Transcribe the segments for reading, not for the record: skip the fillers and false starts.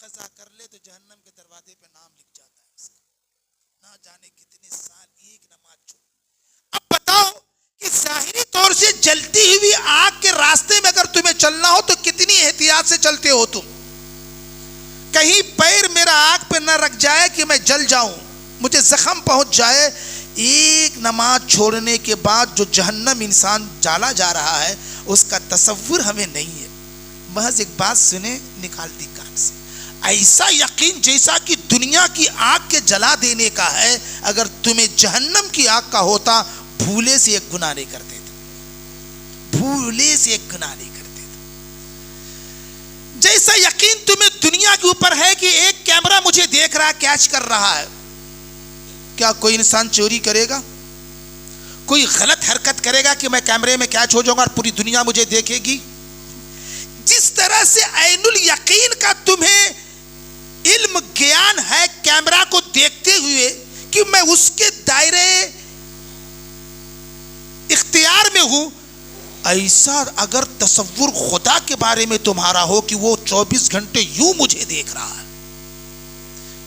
कज़ा कर ले तो जहन्नम के दरवाजे पे नाम लिख जाता है उसका, ना जाने कितने साल एक नमाज छोड़। अब बताओ कि जाहिरी तौर से जलती हुई आग के रास्ते में अगर तुम्हें चलना हो तो कितनी एहतियात से चलते हो तुम। कहीं पैर मेरा आग पे न रख जाए कि मैं जल जाऊं, मुझे जख्म पहुंच जाए। एक नमाज छोड़ने के बाद जो जहन्नम इंसान डाला जा रहा है उसका तसव्वुर हमें नहीं है। महज एक बात सुने निकाल दी कान से, ऐसा यकीन जैसा कि दुनिया की आग के जला देने का है, अगर तुम्हें जहन्नम की आग का होता भूले से एक गुनाह नहीं करते थे, भूले से एक गुनाह नहीं करते थे। जैसा यकीन तुम्हें दुनिया के ऊपर है कि एक कैमरा मुझे देख रहा है, कैच कर रहा है। क्या कोई इंसान चोरी करेगा, कोई गलत हरकत करेगा कि मैं कैमरे में कैच हो जाऊंगा और पूरी दुनिया मुझे देखेगी? जिस तरह से ऐनुल यकीन का तुम्हें इल्म ज्ञान है कैमरा को देखते हुए कि मैं उसके दायरे इख्तियार में हूं, ऐसा अगर तसव्वुर खुदा के बारे में तुम्हारा हो कि वो 24 घंटे यूं मुझे देख रहा है,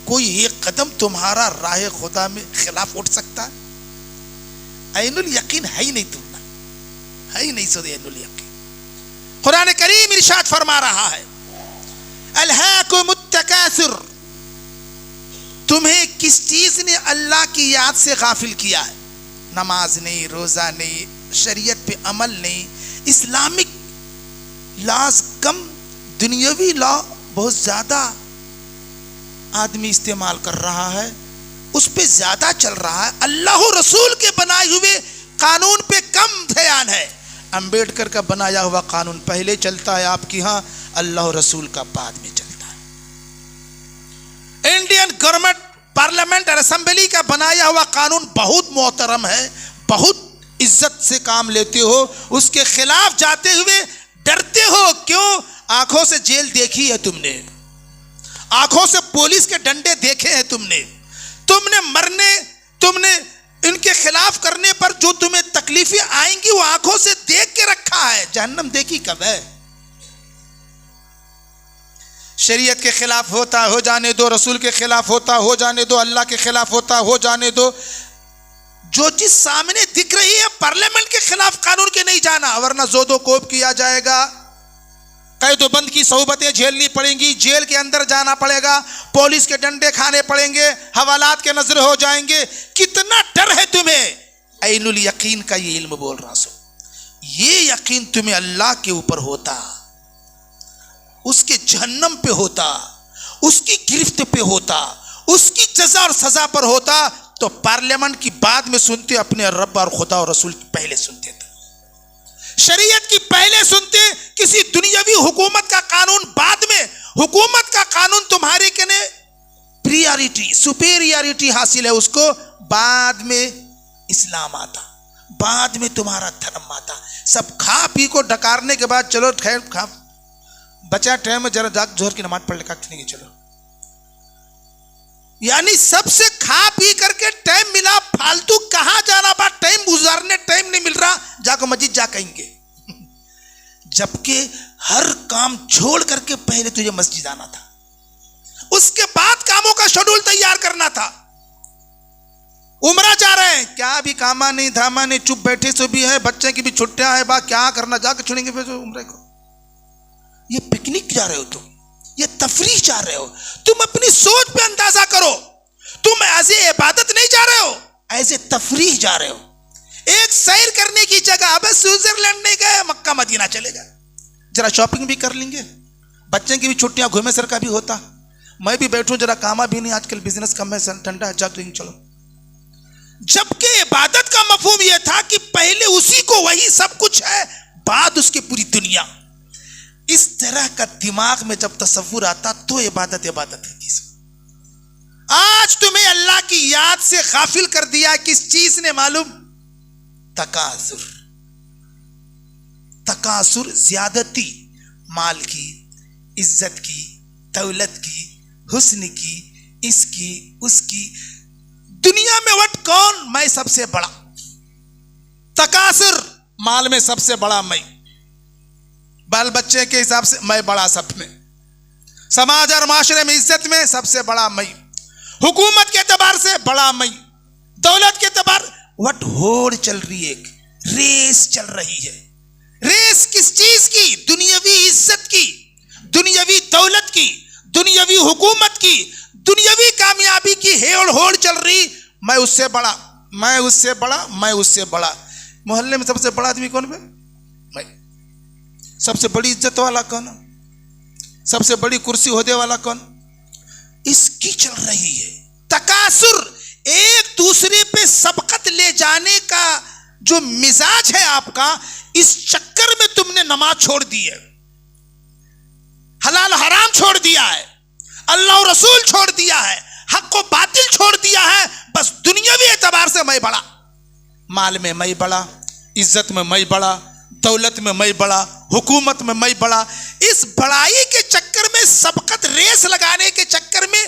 कोई एक कदम तुम्हारा राह खुदा में खिलाफ उठ सकता है? ऐनुल यकीन है ही नहीं, तुमना है ही नहीं। सो ऐनुल यकीन कुरान करीम इरशाद फरमा रहा है, अलहाकुमुत तकासुर, तुम्हें किस चीज ने अल्लाह की याद से गाफिल किया है? नमाज नहीं, रोजा नहीं, शरीयत पे अमल नहीं, इस्लामिक लॉज कम, दुनियावी लॉ बहुत ज्यादा आदमी इस्तेमाल कर रहा है, उस पे ज्यादा चल रहा है। अल्लाह रसूल के बनाए हुए कानून पे कम ध्यान है। अंबेडकर का बनाया हुआ कानून पहले चलता है आपके यहाँ, अल्लाह रसूल का बाद में चलता है। इंडियन गवर्नमेंट पार्लियामेंट और असेंबली का बनाया हुआ कानून बहुत मोहतरम है, बहुत इज्जत से काम लेते हो, उसके खिलाफ जाते हुए डरते हो। क्यों? आंखों से जेल देखी है तुमने, आंखों से पुलिस के डंडे देखे हैं तुमने, तुमने इनके खिलाफ करने पर जो तुम्हें तकलीफें आएंगी वो आंखों से देख के रखा है। जहन्नम देखी कब है? शरीयत के खिलाफ होता हो जाने दो, रसूल के खिलाफ होता हो जाने दो, अल्लाह के खिलाफ होता हो जाने दो। जो चीज सामने दिख रही है पार्लियामेंट के खिलाफ कानून के नहीं जाना, वरना जोदो कोप किया जाएगा, कैदोबंद की सोबतें झेलनी पड़ेंगी, जेल के अंदर जाना पड़ेगा, पुलिस के डंडे खाने पड़ेंगे, हवालात के नजर हो जाएंगे। कितना डर है तुम्हें? ऐनुल यकीन का ये इल्म बोल रहा सो, ये यकीन तुम्हें अल्लाह के ऊपर होता, उसके जहन्नम पे होता, उसकी गिरफ्त पे होता, उसकी जजा और सजा पर होता, तो पार्लियामेंट की बाद में सुनते, अपने रब और खुदा और रसूल की पहले सुनते थे, शरीयत की पहले सुनते, किसी दुनियावी हुकूमत का कानून बाद में। हुकूमत का कानून तुम्हारे के ने प्रियरिटी, सुपेरियरिटी हासिल है उसको, बाद में इस्लाम आता, बाद में तुम्हारा धर्म आता। सब खा पी को डकारने के बाद चलो खैर खा बचा टाइम में जरा जाग जोहर की नमाज पढ़ लेकर नहीं, चलो। यानी सबसे खा पी करके टाइम मिला, फालतू कहां जाना, बा टाइम गुजारने टाइम नहीं मिल रहा, जाकर मस्जिद जा कहेंगे। जबकि हर काम छोड़ करके पहले तुझे मस्जिद आना था, उसके बाद कामों का शेड्यूल तैयार करना था। उम्रा जा रहे हैं, क्या अभी कामा नहीं धामा नहीं, चुप बैठे सो भी है, बच्चे की भी छुट्टियां है, बा क्या करना, जाकर छोड़ेंगे फिर उम्रे को। ये पिकनिक जा रहे हो तुम, ये तफरीह जा रहे हो, तुम अपनी सोच पे अंदाजा करो। तुम एज ए इबादत नहीं जा रहे हो, एज ए तफरीह जा रहे हो। एक सैर करने की जगह, अब स्विट्जरलैंड नहीं गए, मक्का मदीना चलेगा, जरा शॉपिंग भी कर लेंगे, बच्चे की भी छुट्टियां घूमे सर का भी होता, मैं भी बैठूं जरा कामा भी नहीं, आजकल बिजनेस कम है, ठंडा है, जाग लेंगे चलो। जबकि इबादत का मफहूम यह था कि पहले उसी को वही सब कुछ है, बाद उसकी पूरी दुनिया। इस तरह का दिमाग में जब तसव्वुर आता तो इबादत इबादत है। आज तुम्हें अल्लाह की याद से गाफिल कर दिया, किस चीज ने मालूम? तकासुर, तकासुर, ज्यादती, माल की, इज्जत की, दौलत की, हुस्न की, इसकी उसकी, दुनिया में वट कौन, मैं सबसे बड़ा। तकासुर, माल में सबसे बड़ा मैं, बाल बच्चे के हिसाब से मैं बड़ा सब में, समाज और माशरे में इज्जत में सबसे बड़ा मैं, हुकूमत के एतबार से बड़ा मैं, दौलत के एतबार, वट होड़ चल रही है, एक रेस चल रही है। रेस किस चीज की? दुनियावी इज्जत की, दुनियावी दौलत की, दुनियावी हुकूमत की, दुनियावी कामयाबी की हेड़ होड़ चल रही। मैं उससे बड़ा, मैं उससे बड़ा, मैं उससे बड़ा। मोहल्ले में सबसे बड़ा आदमी कौन है? मैं। सबसे बड़ी इज्जत वाला कौन? सबसे बड़ी कुर्सी होदे वाला कौन? इसकी चल रही है तकासुर, एक दूसरे पे सबकत ले जाने का जो मिजाज है आपका, इस चक्कर में तुमने नमाज छोड़ दी है, हलाल हराम छोड़ दिया है, अल्लाह और रसूल छोड़ दिया है, हक को बातिल छोड़ दिया है। बस दुनियावी एतबार से मैं बड़ा, माल में मैं बड़ा, इज्जत में मैं बड़ा, दौलत में मैं बड़ा, हुकूमत में मैं बड़ा। इस बड़ाई के चक्कर में, सबकत रेस लगाने के चक्कर में,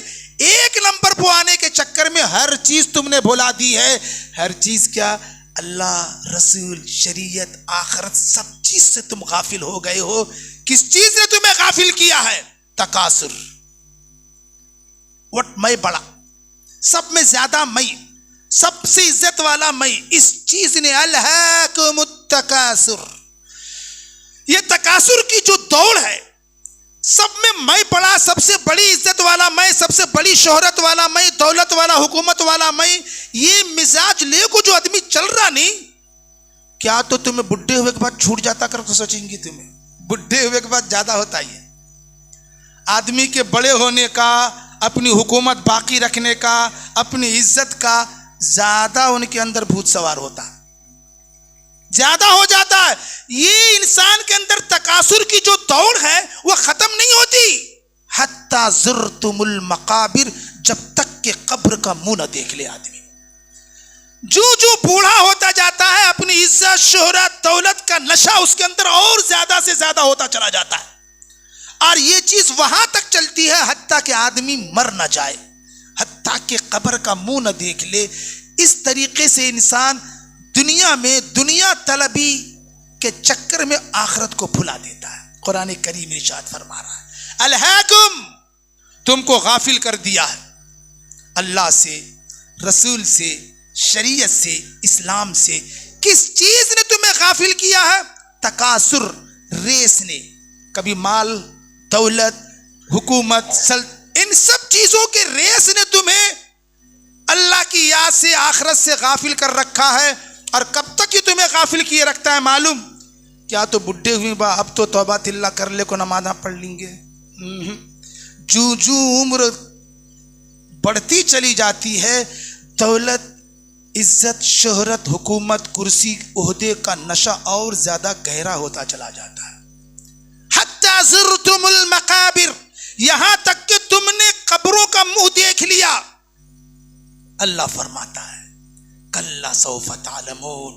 एक नंबर पर आने के चक्कर में हर चीज तुमने भुला दी है। हर चीज क्या? अल्लाह, रसूल, शरीयत, आखिरत, सब चीज से तुम गाफिल हो गए हो। किस चीज ने तुम्हें गाफिल किया है? तकासुर। वट मैं बड़ा, सब में ज्यादा मैं, सबसे इज्जत वाला मैं, इस चीज ने अलहाकुमुत तकासुर, ये तकासुर की जो दौड़ है, सब में मैं बड़ा, सबसे बड़ी इज्जत वाला मैं, सबसे बड़ी शोहरत वाला मैं, दौलत वाला, हुकूमत वाला मैं, ये मिजाज ले को जो आदमी चल रहा नहीं, क्या तो तुम्हें बुढ़े हुए के बाद छूट जाता कर तो सोचेंगे? तुम्हें बुढ़े हुए के बाद ज्यादा होता ही है। आदमी के बड़े होने का, अपनी हुकूमत बाकी रखने का, अपनी इज्जत का ज्यादा उनके अंदर भूत सवार होता है, ज्यादा हो जाता है। ये इंसान के अंदर तकासुर की जो दौड़ है वह खत्म नहीं होती हत्ता ज़ुरतुमुल मकाबिर, जब तक के कब्र का मुंह न देख ले आदमी। जो जो बूढ़ा होता जाता है, अपनी इज्जत, शोहरत, दौलत का नशा उसके अंदर और ज्यादा से ज्यादा होता चला जाता है। और ये चीज वहां तक चलती है हत्ता के आदमी मर न जाए, हत्ता के कब्र का मुंह न देख ले। इस तरीके से इंसान दुनिया में दुनिया तलबी के चक्कर में आखिरत को भुला देता है। कुरान करीम इरशाद फरमा रहा है, अलहाकुम, तुमको गाफिल कर दिया है अल्लाह से, रसूल से, शरीयत से, इस्लाम से। किस चीज ने तुम्हें गाफिल किया है? तकासुर, रेस ने। कभी माल, दौलत, हुकूमत, इन सब चीजों के रेस ने तुम्हें अल्लाह की याद से, आखिरत से गाफिल कर रखा है। और कब तक ये तुम्हें गाफिल किए रखता है मालूम? क्या तो बुढ़े हुए बा, अब तो तौबा तिल्ला कर ले को नमाज़ पढ़ लेंगे। जू जू उम्र बढ़ती चली जाती है, दौलत, इज्जत, शोहरत, हुकूमत, कुर्सी, ओहदे का नशा और ज्यादा गहरा होता चला जाता है। हत्ता ज़ुरतुमुल मकाबिर, यहां तक कि तुमने कब्रों का मुंह देख लिया। अल्लाह फरमाता है, कल्ला सौफ तालमून,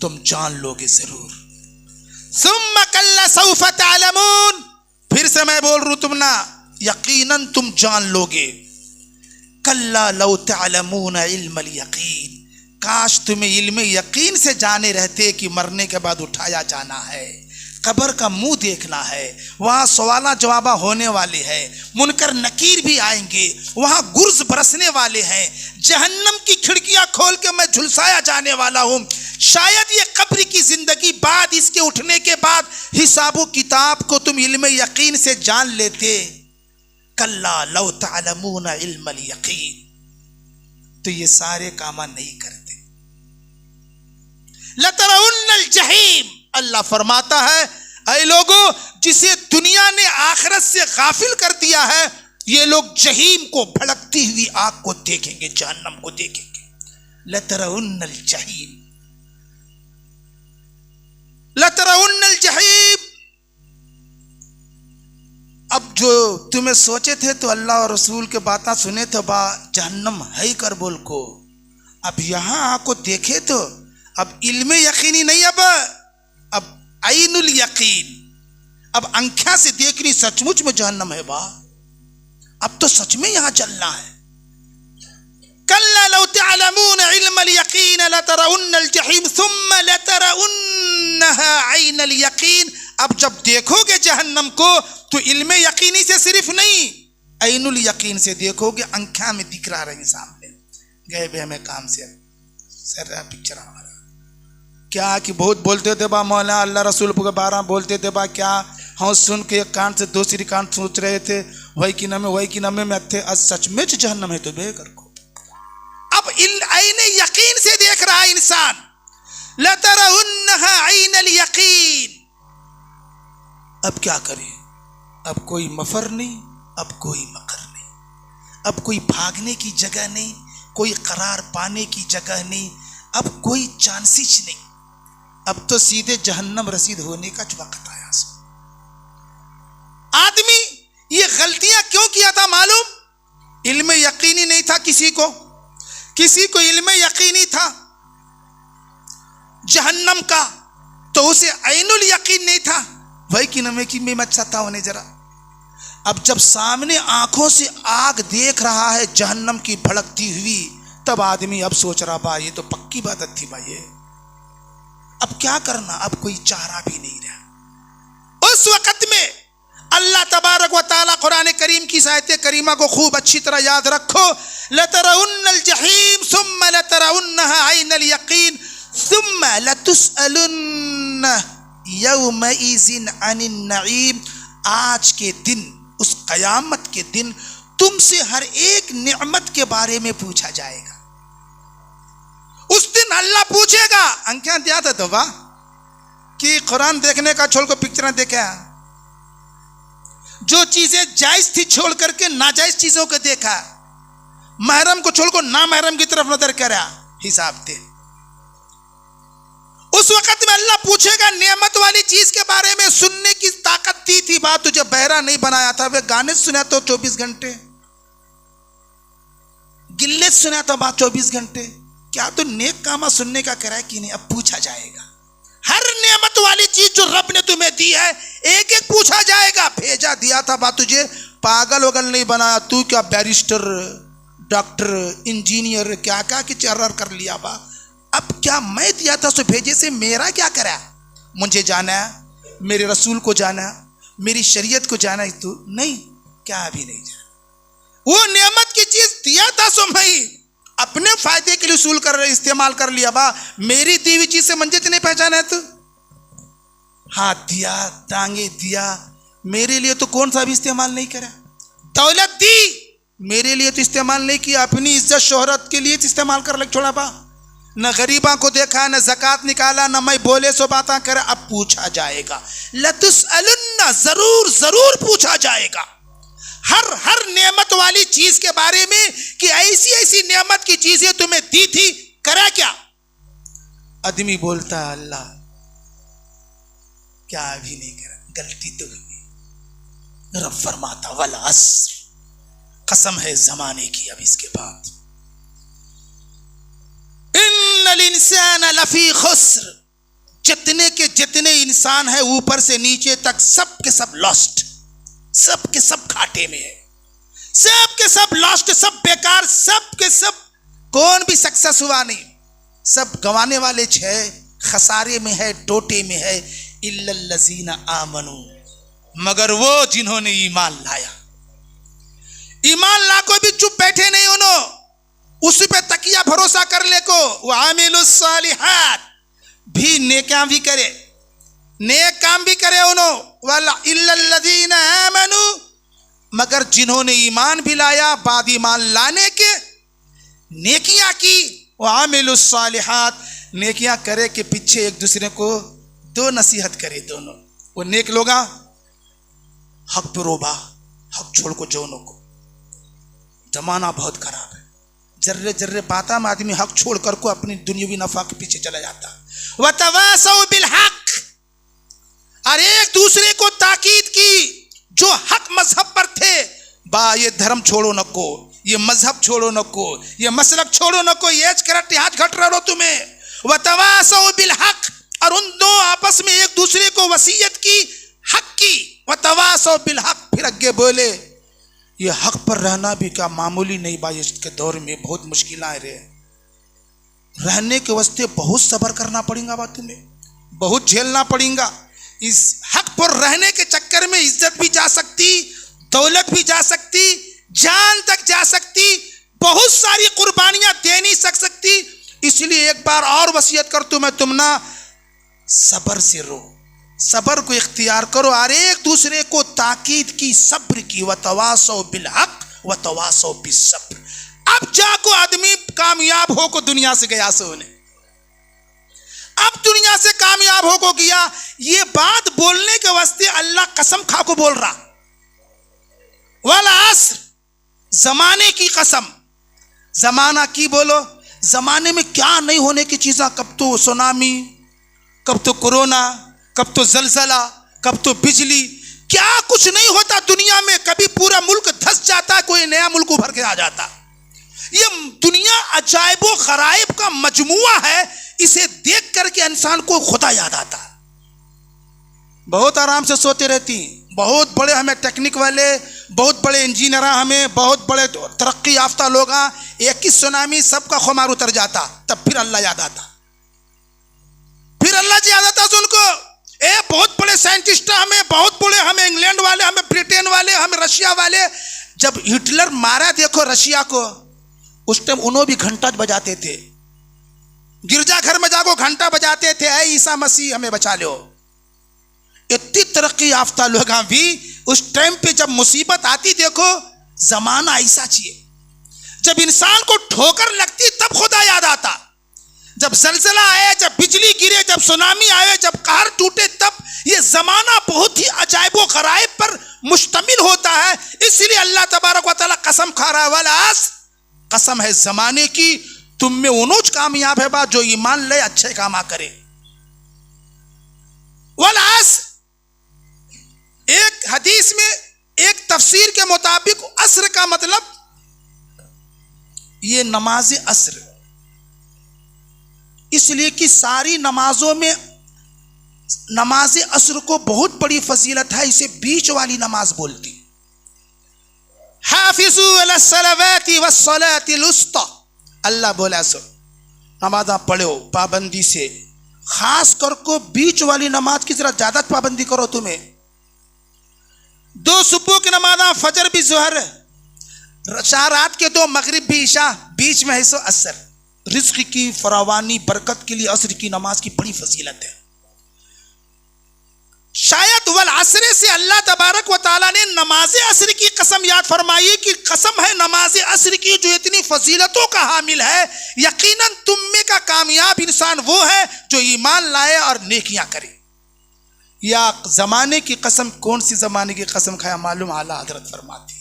तुम जान लोगे जरूर। सुम्मा कल्ला सौफ तालमून, फिर से मैं बोल रूं, तुम ना, यकीनन तुम जान लोगे। कल्ला लौ तालमून इल्मल यकीन, काश तुम्हें इल्म यकीन से जाने रहते कि मरने के बाद उठाया जाना है, कब्र का मुंह देखना है, वहां सवाला जवाबा होने वाले हैं, मुनकर नकीर भी आएंगे, वहां गुर्ज बरसने वाले हैं, जहन्नम की खिड़कियां खोल के मैं झुलसाया जाने वाला हूं। शायद ये कब्र की जिंदगी बाद, इसके उठने के बाद हिसाबो किताब को तुम इल्म यकीन से जान लेते। कल्ला लौ तालमून इल्मल यकीन, तो ये सारे काम नहीं करते। लतरउन्नल जहीम, अल्लाह फरमाता है, ऐ लोगों, जिसे दुनिया ने आखिरत से गाफिल कर दिया है, ये लोग जहीम को, भड़कती हुई आग को देखेंगे, जहन्नम को देखेंगे। लतरउन्नल जहीम, लतरउन्नल जहीम। अब जो तुम्हें सोचे थे तो अल्लाह और रसूल के बातें सुने तो बा जहन्नम है कर बोल को, अब यहां आको देखे तो अब इल्म यकीनी नहीं, अब आइनुल यकीन, अब अंख्या से देख रही सचमुच में जहन्नम है बा, अब तो सच में यहां चलना है। कल्ला लौ तअलमून इल्मल यकीन लतरउन्नल जहीम सुम्मा लतरउन्नहा आइनल यकीन। अब जब देखोगे जहन्नम को तो इल्म यकीनी से सिर्फ नहीं, ऐनुल यकीन से देखोगे, आंखा में दिख रहा है सामने, गए भी हमें काम से सर रहा पिक्चर हमारा क्या कि बहुत बोलते थे बा मौला अल्लाह रसूल के बारे में बोलते थे बा, क्या हाँ सुन के एक कान से दूसरी कान सोच रहे थे वही की नमे में थे, आज सच में जहन्नम है तो बेकर को। अब ऐने यकीन से देख रहा है इंसान, लतरउन्नहा ऐनल यकीन। अब क्या करे, अब कोई मफर नहीं, अब कोई मकर नहीं, अब कोई भागने की जगह नहीं, कोई करार पाने की जगह नहीं, अब कोई चांसेस नहीं, अब तो सीधे जहन्नम रसीद होने का वक्त आया। आदमी ये गलतियां क्यों किया था मालूम? इल्म यकीनी नहीं था किसी को इल्म यकीनी था जहन्नम का, तो उसे ऐनुल यकीन नहीं था, वही कि नमे की में अच्छा था होने जरा। अब जब सामने आंखों से आग देख रहा है जहन्नम की भड़कती हुई, तब आदमी अब सोच रहा बा ये तो पक्की बात थी भाई, ये अब क्या करना, अब कोई चारा भी नहीं रहा। उस वक्त में अल्लाह तबारक व तआला कुरान करीम की आयत करीमा को खूब अच्छी तरह याद रखो, लतरउन्नल जहीम सुम्मा लतरउन्नहा ऐनल यकीन सुम्मा लतुसअलुन्न यौमइज़िन अनिन नईम। आज के दिन, उस कयामत के दिन तुमसे हर एक नेमत के बारे में पूछा जाएगा। उस दिन अल्लाह पूछेगा, अंख्या दिया था तो वाह कि कुरान देखने का छोड़ को पिक्चर देखा, जो चीजें जायज थी छोड़ करके नाजायज चीजों को देखा, महरम को छोड़ को ना महरम की तरफ नजर करा, हिसाब दे। उस वक्त में अल्लाह पूछेगा नेमत वाली चीज के बारे में, सुनने की ताकत थी बात, तुझे बहरा नहीं बनाया था, वे गाने सुना तो 24 घंटे, गिल्ले सुना था बात 24 घंटे, क्या तो नेक कामा सुनने का करा है कि नहीं? अब पूछा जाएगा। हर नेमत वाली चीज जो रब ने तुम्हें दी है एक एक पूछा जाएगा। भेजा दिया था बात, तुझे पागल वगल नहीं बनाया, तू क्या बैरिस्टर डॉक्टर इंजीनियर क्या क्या कि चर्र कर लिया बा, अब क्या मैं दिया था सो भेजे से मेरा क्या करा? मुझे जाना है, मेरे रसूल को जाना, मेरी शरीयत को जाना, तू नहीं, क्या भी नहीं जाना। वो नेमत की चीज दिया था सो मैं अपने फायदे के लिए उसूल कर इस्तेमाल कर लिया बा, मेरी दी हुई चीज से मंजिल नहीं पहचाना है तू। हाथ दिया, टांगे दिया, मेरे लिए तो कौन सा भी इस्तेमाल नहीं करा। दौलत दी, मेरे लिए तो इस्तेमाल नहीं किया, अपनी इज्जत शोहरत के लिए इस्तेमाल कर लग छोड़ा बा। न गरीबा को देखा, न ज़कात निकाला, न मैं बोले सो बातें करे। अब पूछा जाएगा, लतुसअलुन्ना, जरूर जरूर पूछा जाएगा हर नेमत वाली चीज के बारे में कि ऐसी ऐसी नेमत की चीजें तुम्हें दी थी, करा क्या? आदमी बोलता है अल्लाह क्या भी नहीं करा, गलती तो हुई। रब फरमाता वल अस्र, कसम है जमाने की। अब इसके बाद इन्नल इंसान लफी खुस्र, जितने के जितने इंसान है ऊपर से नीचे तक सब के सब लॉस्ट, सब के सब घाटे में है, सब के सब लॉस्ट, सब बेकार, सब के सब कौन भी सक्सेस हुआ नहीं, सब गंवाने वाले छे, खसारे में है, टोटे में है। इल्लल्लज़ीना आमनू, मगर वो जिन्होंने ईमान लाया। ईमान ला को भी चुप बैठे नहीं, उन्होंने उस पे तकिया भरोसा कर ले को, वो आमिलुस सालिहात, भी नेकियां भी करे, नेक काम भी करे उन्होंने। वाला इल्लल्लज़ीना आमनू, मगर जिन्होंने ईमान भी लाया, बाद ईमान लाने के नेकियां की, वो आमिलुस सालिहात, नेकियां करे के पीछे एक दूसरे को दो नसीहत करे। दोनों वो नेक लोगा हक पे रोबा, हक छोड़ को जोनों को। जमाना बहुत खराब है, जर्रे जर्रे बाता में आदमी हक छोड़ कर को अपनी दुनियावी नफा के पीछे चला जाता। वतवासौ बिल हक, और एक दूसरे को ताकीद की, जो हक मजहब पर थे, बा ये धर्म छोड़ो न को, ये मजहब छोड़ो न को, ये मसलक छोड़ो न को, ये करट हाथ घट रहा तुम्हें। वतवासौ बिल हक, और उन दो आपस में एक दूसरे को वसीयत की हक की। वतवासौ बिल हक, फिर आगे बोले ये हक पर रहना भी क्या मामूली नहीं भाई, इसके दौर में बहुत मुश्किल आ रहे, रहने के वास्ते बहुत सब्र करना पड़ेगा बा, तुम्हें बहुत झेलना पड़ेगा। इस हक पर रहने के चक्कर में इज्जत भी जा सकती, दौलत भी जा सकती, जान तक जा सकती, बहुत सारी कुर्बानियां दे नहीं सकती। इसलिए एक बार और वसीयत करता हूं मैं, तुम ना सब्र से रो, सब्र को इख्तियार करो और एक दूसरे को ताकीद की, सब्र की, वतवासौ बिल हक वतवासौ बिस सब्र। अब जाको आदमी कामयाब हो को दुनिया से गया सो ने, अब दुनिया से कामयाब हो को गया। ये बात बोलने के वास्ते अल्लाह कसम खा को बोल रहा, वल अस्र, जमाने की कसम। जमाना की बोलो, जमाने में क्या नहीं होने की चीज़ें, कब तो सुनामी, कब तो कोरोना, कब तो जलजला, कब तो बिजली, क्या कुछ नहीं होता दुनिया में। कभी पूरा मुल्क धंस जाता, कोई नया मुल्क उभर के आ जाता। ये दुनिया अजायबो गराइब का मजमुआ है। इसे देख करके इंसान को खुदा याद आता। बहुत आराम से सोते रहती, बहुत बड़े हमें टेक्निक वाले, बहुत बड़े इंजीनियर, हमें बहुत बड़े तरक्की याफ्ता लोग, एक ही सुनामी सबका खुमार उतर जाता, तब फिर अल्लाह याद आता, फिर अल्लाह जी याद आता उनको। बहुत बड़े साइंटिस्ट हमें, बहुत बड़े हमें इंग्लैंड वाले, हमें ब्रिटेन वाले, हमें रशिया वाले। जब हिटलर मारा देखो रशिया को, उस टाइम उन्होंने भी घंटा बजाते थे, गिरजाघर में जाको घंटा बजाते थे, ऐ ईसा मसीह हमें बचा लो। इतनी तरक्की याफ्ता लोग भी उस टाइम पे जब मुसीबत आती, देखो जमाना ऐसा चाहिए, जब इंसान को ठोकर लगती तब खुदा याद आता। जब जलजला आए, जब बिजली गिरे, जब सुनामी आए, जब कहर टूटे, तब ये जमाना बहुत ही अजायबो गराइब पर मुश्तमिल होता है। इसलिए अल्लाह तबारक व तआला कसम खा रहा है, वल अस्र, कसम है जमाने की, तुम में उनोज कामयाब है बात जो ईमान ले, अच्छे काम करे। वल अस्र, एक हदीस में, एक तफसीर के मुताबिक अस्र का मतलब ये नमाज अस्र, इसलिए कि सारी नमाजों में नमाज अस्र को बहुत बड़ी फजीलत है, इसे बीच वाली नमाज बोलती। हाफिजू अला सलावाति वस्सलातिल उस्ता, अल्लाह बोला सो नमाज़ पढ़ो पाबंदी से, खास कर को बीच वाली नमाज की जरा ज्यादा पाबंदी करो। तुम्हें 2 सुबह की नमाज, फजर भी, जोहर, 4 रात के 2, मगरिब भी, ईशा, बीच में है सो असर। रिज़्क़ की फरावानी बरकत के लिए असर की नमाज की बड़ी फजीलत है। शायद वल असर से अल्लाह तबारक व तआला ने नमाज असर की कसम याद फरमाई कि कसम है नमाज असर की जो इतनी फजीलतों का हामिल है, यकीनन तुम में का कामयाब इंसान वो है जो ईमान लाए और नेकियां करे। या जमाने की कसम, कौन सी जमाने की कसम खाया मालूम? आला हजरत फरमाती,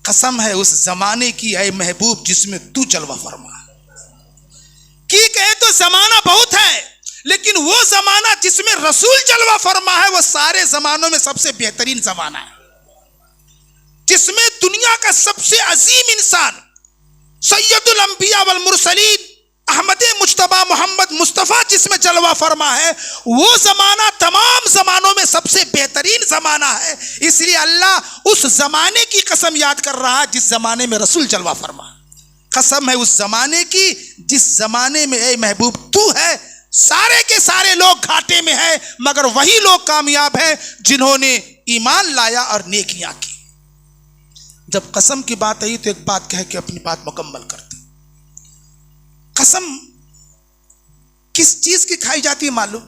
कसम है उस जमाने की है महबूब जिसमें तू जलवा फरमा। की कहे तो जमाना बहुत है, लेकिन वो जमाना जिसमें रसूल जलवा फरमा है वो सारे जमानों में सबसे बेहतरीन जमाना है, जिसमें दुनिया का सबसे अजीम इंसान सैयदुल अंबिया वल मुरसलीन अहमद मुज्तबा मोहम्मद मुस्तफ़ा जिसमें जलवा फरमा है, वो जमाना तमाम जमानों में सबसे बेहतरीन जमाना है। इसलिए अल्लाह उस जमाने की कसम याद कर रहा है जिस जमाने में रसूल जलवा फरमा। कसम है उस जमाने की जिस जमाने में ए महबूब तू है, सारे के सारे लोग घाटे में है, मगर वही लोग कामयाब हैं जिन्होंने ईमान लाया और नेकियां की। जब कसम की बात आई तो एक बात कह के अपनी बात मुकम्मल करते। कसम किस चीज की खाई जाती है मालूम?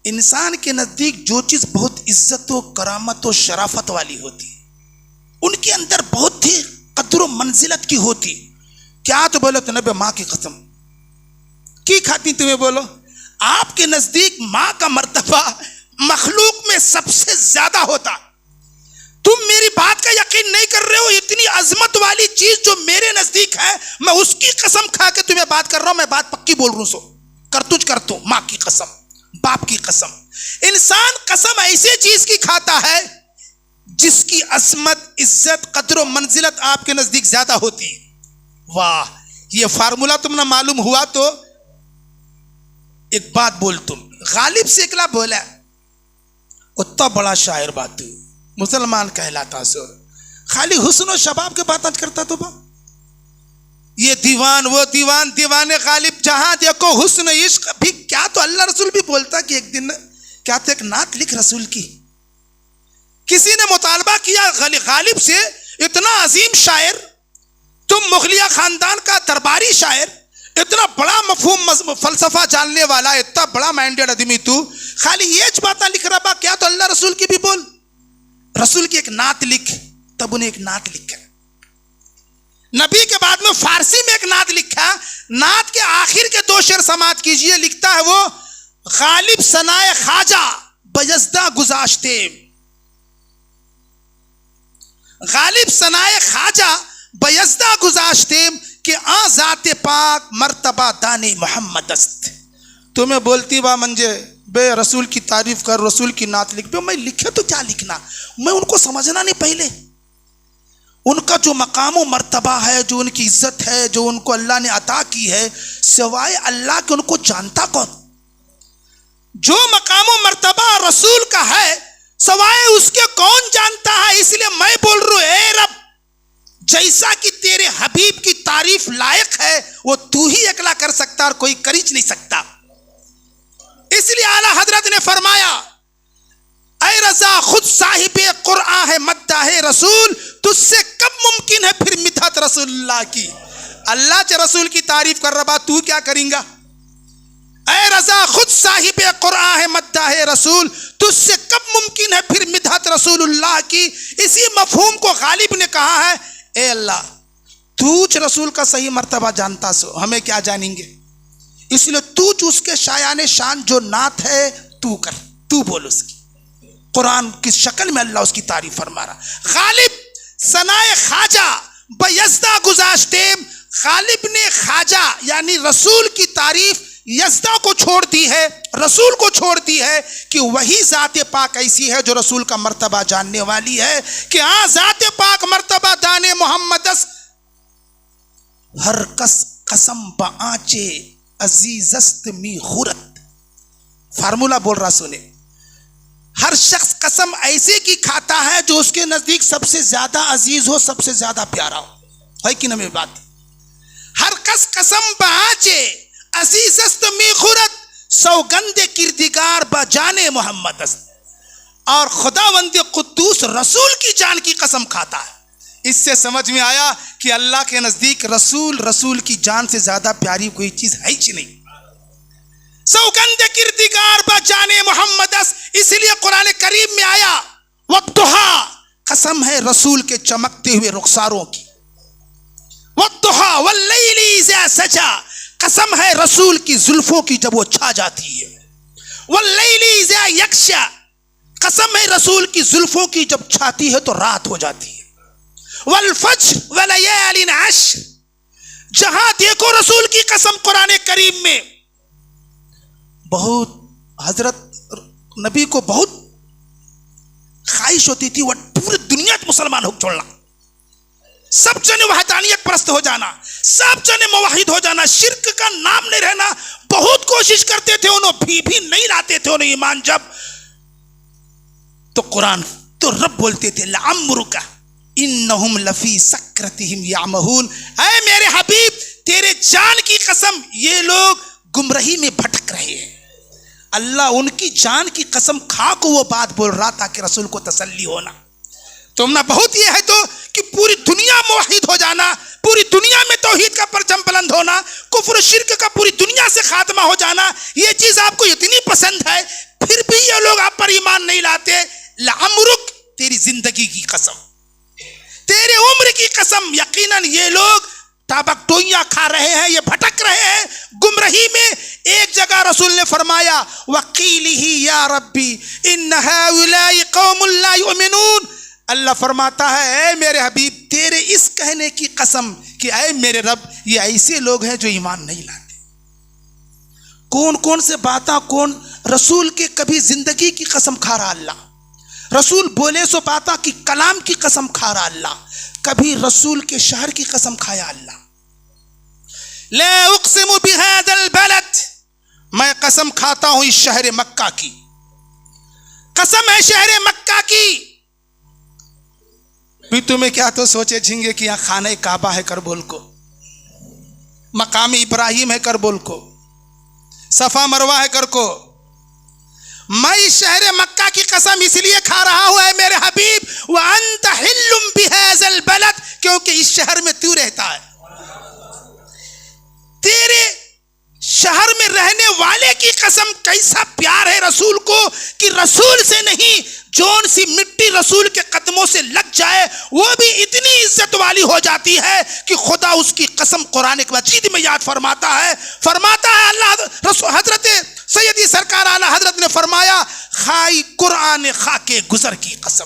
इंसान के नजदीक जो चीज बहुत इज्जत व करामत व शराफत वाली होती, उनके अंदर बहुत ही कदर व मंजिलत की होती। क्या तो बोलो तो नबी माँ की कसम की खाती तुम्हें बोलो, आपके नजदीक माँ का मर्तबा मखलूक में सबसे ज्यादा होता। तुम मेरी बात का यकीन नहीं कर रहे हो, इतनी अजमत वाली चीज जो मेरे नजदीक है, मैं उसकी कसम खा के तुम्हें बात कर रहा हूं। मैं बात पक्की बोल रहा हूं, सो करतुज कर तू, माँ की कसम, बाप की कसम। इंसान कसम ऐसे चीज की खाता है जिसकी अजमत, इज्जत, कदर मंजिलत आपके नजदीक ज्यादा होती। वाह, ये फार्मूला तुमने मालूम हुआ तो एक बात बोल, तुम गालिब से इकला बोला, उतना बड़ा शायर बात मुसलमान कहलाता सो, खाली हुस्न और शबाब के बात आज करता। तो बा ये दीवान वो दीवान, दीवाने गालिब, जहां देखो हुस्न इश्क भी। क्या तो अल्लाह रसूल भी बोलता कि एक दिन क्या तो एक नात लिख रसूल की। किसी ने मुतालबा किया गालिब से, इतना अजीम शायर, तुम मुगलिया खानदान का दरबारी शायर, इतना बड़ा मफहूम फलसफा जानने वाला, इतना बड़ा माइंडेड आदमी, तू खाली ये बातें लिख रहा बा, क्या तो अल्लाह रसूल की भी बोल, रसूल की एक नात लिख। तब उन्हें एक नात लिखा, नबी के बाद में फारसी में एक नात लिखा। नात के आखिर के 2 शेर समात कीजिए, लिखता है वो, गालिब सनाए खाजा बयज़दा गुज़ाश्ते, गालिब सनाए खाजा बयज़दा गुज़ाश्ते कि आज़ाते पाक मर्तबा दाने मोहम्मद अस्त। तुम्हें बोलती बा मंजे बे रसूल की तारीफ कर, रसूल की नात लिख। बे मैं लिखे तो क्या लिखना, मैं उनको समझना नहीं, पहले उनका जो मकाम मर्तबा है, जो उनकी इज्जत है, जो उनको अल्लाह ने अता की है, सिवाय अल्लाह के उनको जानता कौन? जो मकाम मर्तबा रसूल का है, सिवाय उसके कौन जानता है? इसलिए मैं बोल रहा हूं, ए रब, जैसा कि तेरे हबीब की तारीफ लायक है, वो तू ही अकेला कर सकता और कोई कर ही नहीं सकता। इसलिए आला हजरत ने फरमाया, ऐ रजा खुद साहिबे कुरआन है, मद्दा है रसूल, तुझसे कब मुमकिन है फिर मिथत रसूलुल्लाह की। अल्लाह के रसूल की तारीफ कर रहा, तू क्या करेंगा? ऐ रजा खुद साहिबे कुरआन है, मद्दा है रसूल, तुझसे कब मुमकिन है फिर मिथत रसूलुल्लाह की। इसी मफहूम को गालिब ने कहा है, ए अल्लाह, तू रसूल का सही मर्तबा जानता सो, हमें क्या जानेंगे? इसलिए तू उसके शायाने शान जो नात है तू कर, तू बोल उसकी। कुरान की शक्ल में अल्लाह उसकी तारीफ फरमा रहा। गालिब सनाए खाजा बयज़दा गुज़ाश्ते, गालिब ने खाजा यानी रसूल की तारीफ यज़दा को छोड़ दी है, रसूल को छोड़ दी है कि वही ज़ात पाक ऐसी है जो रसूल का मर्तबा जानने वाली है कि हाँ ज़ात पाक मर्तबा दाने मोहम्मदस हर कस कसम बाचे अजीजस्त मी खुरत। फार्मूला बोल रहा सुने, हर शख्स कसम ऐसे की खाता है जो उसके नजदीक सबसे ज्यादा अजीज हो, सबसे ज्यादा प्यारा हो, है कि नहीं बात? हर कस कसम बाचे अजीजस्त मी खुरत, सौगंदे किरदिगार बजाने मोहम्मद अस्त। और खुदावंद कुद्दूस रसूल की जान की कसम खाता है। इससे समझ में आया कि अल्लाह के नजदीक रसूल की जान से ज्यादा प्यारी कोई चीज है ही नहीं। सौगंदे किरदिगार बजाने मोहम्मद अस्त। इसलिए कुरान करीम में आया, वद्दुहा, कसम है रसूल के चमकते हुए रुखसारों की, वद्दुहा वल्लैली इज़ा सजा, कसम है रसूल की जुल्फों की जब वो छा जाती है, वल्लैली इज़ा यक्शा, कसम है रसूल की जुल्फों की जब छाती है तो रात हो जाती है, वल फज्र वलयालिन अश्र, जहां देखो रसूल की कसम। कुरान करीम में बहुत हजरत नबी को बहुत ख्वाहिश होती थी वह पूरी दुनिया के मुसलमान हो छोड़ना, सब जने वहदानियत परस्त हो जाना, सब जने मुवाहिद हो जाना, शिर्क का नाम नहीं रहना। बहुत कोशिश करते थे, उन्होंने भी नहीं लाते थे उन्हें ईमान। जब तो कुरान तो रब बोलते थे, लअम्रुका इन्नहुम लफी सक्रतिहिम यामहून, ऐ मेरे हबीब तेरे जान की कसम ये लोग गुमराही में भटक रहे हैं। अल्लाह उनकी जान की कसम खा को वो बात बोल रहा ताकि रसूल को तसल्ली होना। तुमने बहुत ये है तो कि पूरी दुनिया मुवाहिद हो जाना, पूरी दुनिया में तौहीद का परचम बुलंद होना, कुफ्र शिर्क का पूरी दुनिया से खात्मा हो जाना, ये चीज आपको इतनी पसंद है, फिर भी ये लोग आप पर ईमान नहीं लाते। लअम्रुक, तेरी जिंदगी की कसम, तेरे उम्र की कसम, यकीनन ये लोग ताबकटोइयां खा रहे हैं, ये भटक रहे हैं गुमराही में। एक जगह रसूल ने फरमाया, वकीलिही या रब्बी इन हाउलाई कौमुन ला युमिनून, अल्लाह फरमाता है ऐ मेरे हबीब तेरे इस कहने की कसम कि ऐ मेरे रब ये ऐसे लोग हैं जो ईमान नहीं लाते। कौन कौन से बातें, कौन रसूल के कभी जिंदगी की कसम खा रहा अल्लाह, रसूल बोले सो बाता की कलाम की कसम खा रहा अल्लाह, कभी रसूल के शहर की कसम खाया अल्लाह। ला उक़सिमु बिहादल बलद, मैं कसम खाता हूं इस शहर मक्का की, कसम है शहर मक्का की। भी तुम्हें क्या तो सोचे झिंगे कि यहां खाने काबा है करबोल को, मकाम इब्राहिम है करबोल को, सफा मरवा है कर को, मैं इस शहर मक्का की कसम इसलिए खा रहा हूं है मेरे हबीब, व अंत हिल्लुम बिहाज़ल बलद, क्योंकि इस शहर में तू रहता है। तेरे शहर में रहने वाले की कसम, कैसा प्यार है रसूल को कि रसूल से नहीं, जौन सी मिट्टी रसूल के कदमों से लग जाए वो भी इतनी इज्जत वाली हो जाती है कि खुदा उसकी कसम कुरान मजीद में याद फरमाता है अल्लाह रसूल हजरत सैयदी सरकार आला हजरत ने फरमाया, खाई कुरान खाके गुजर की कसम,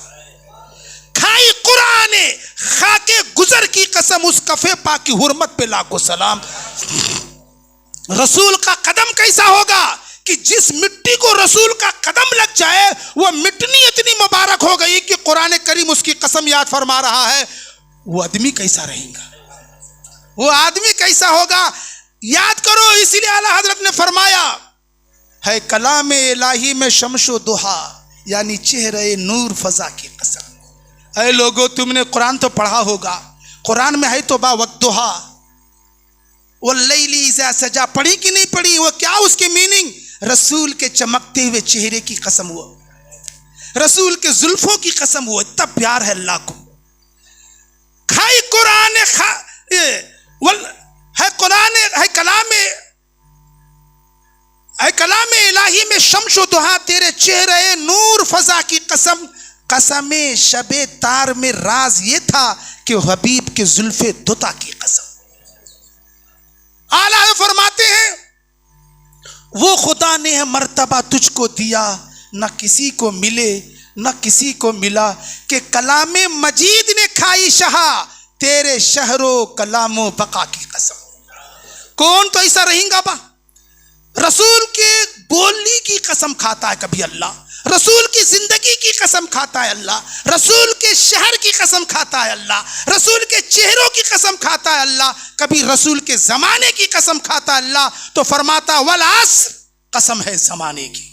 खाई कुरान खाके गुजर की कसम, उस कफे पाक की हुर्मत पे लाखों सलाम। रसूल का कदम कैसा होगा कि जिस मिट्टी को रसूल का कदम लग जाए वो मिटनी इतनी मुबारक हो गई कि कुरान करीम उसकी कसम याद फरमा रहा है। वो आदमी कैसा रहेगा, वो आदमी कैसा होगा, याद करो। इसीलिए आला हजरत ने फरमाया है कलाम इलाही में शमशो दुहा, यानी चेहरे नूर फजा की कसम। ऐ लोगों, तुमने कुरान तो पढ़ा होगा, कुरान में है तो बा वद्दुहा वल्लैली इज़ा सजा, पढ़ी कि नहीं पढ़ी? वो क्या उसकी मीनिंग? रसूल के चमकते हुए चेहरे की कसम, हुआ रसूल के जुल्फों की कसम, हुआ इतना प्यार है अल्लाह को। खाई कुरान है कुरान है कलाम इलाही में शम्शो दुहा, तेरे चेहरे नूर फजा की कसम। कसमे शबे तार में राज ये था कि हबीब के जुल्फे दुता की कसम। आला फरमाते हैं वो खुदा ने मर्तबा तुझको दिया, न किसी को मिले न किसी को मिला, कि कलामे मजीद ने खाई शहा, तेरे शहरो कलामो बका की कसम। कौन तो ऐसा रहेगा बा? रसूल के बोलने की कसम खाता है कभी अल्लाह, रसूल की जिंदगी की कसम खाता है अल्लाह, रसूल के शहर की कसम खाता है अल्लाह, रसूल के चेहरों की कसम खाता है अल्लाह, कभी रसूल के जमाने की कसम खाता है अल्लाह। तो फरमाता वल अस्र, कसम है जमाने की,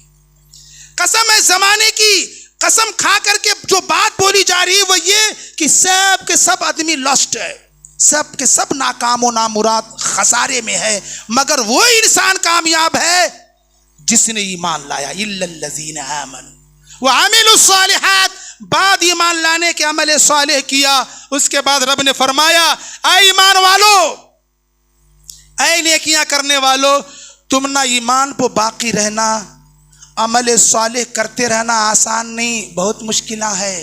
कसम है जमाने की। कसम खा करके जो बात बोली जा रही है वो ये कि सब के सब आदमी लॉस्ट है, सब के सब नाकामो नामुराद खसारे में है, मगर वो इंसान कामयाब है जिसने ईमान लाया। इल्लल्लज़ीना आमनू व अमिलुस्सालिहात, बाद ईमान लाने के अमल सालेह किया। उसके बाद रब ने फरमाया, ऐ ईमान वालो, ऐ नेकियां करने वालों, तुम ना ईमान पर बाकी रहना, अमल सालेह करते रहना आसान नहीं, बहुत मुश्किल है।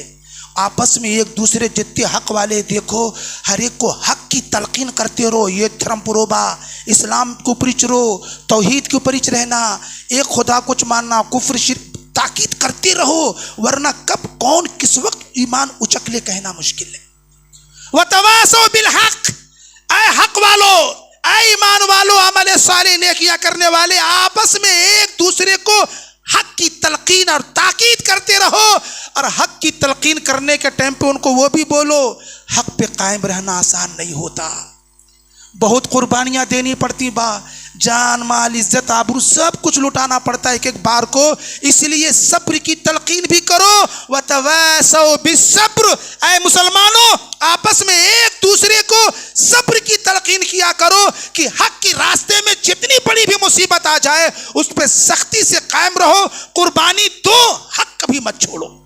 आपस में एक दूसरे जितने हक वाले देखो, हर एक को हक की तलकीन करते रहो, ये धर्म पुरोबा, इस्लाम के ऊपर चलो, तौहीद के ऊपर रहना, एक खुदा कुछ मानना, कुफ्र शिर्क, ताकीद करते रहो, वरना कब कौन किस वक्त ईमान उचक ले कहना मुश्किल है। वतवासो बिल हक, ऐ हक वालो, ऐ ईमान वालो, अमल सालेह नेकियां करने वाले, आपस में एक दूसरे को हक की तलकीन और ताकीद करते रहो। और हक की तलकीन करने के टाइम पे उनको वो भी बोलो, हक पे कायम रहना आसान नहीं होता, बहुत कुर्बानियां देनी पड़ती बा, जान माल इज्जत आबरू सब कुछ लुटाना पड़ता है एक एक बार को। इसलिए सब्र की तलकीन भी करो। वतवासौ बिस्सब्र, ऐ मुसलमानों, आपस में एक दूसरे को सब्र की तलकीन किया करो कि हक के रास्ते में जितनी बड़ी भी मुसीबत आ जाए उस पर सख्ती से कायम रहो। कुर्बानी दो, हक कभी मत छोड़ो,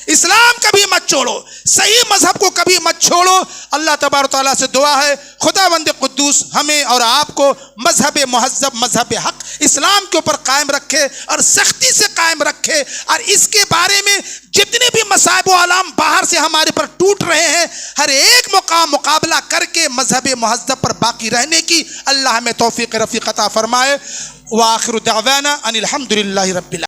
इस्लाम कभी मत छोड़ो, सही मजहब को कभी मत छोड़ो। अल्लाह तबारक तआला से दुआ है खुदावंद कुद्दूस हमें और आपको मजहब मुहज्जब, मजहब हक इस्लाम के ऊपर कायम रखे और सख्ती से कायम रखे। और इसके बारे में जितने भी मसाइब आलाम बाहर से हमारे पर टूट रहे हैं, हर एक मुकाबला करके मजहब मुहज्जब पर बाकी रहने की अल्लाह हमें तौफीक रफ़ीक अता फरमाए। व आखिरु दावाना अनिल हम्दुलिल्लाहि रब्बिल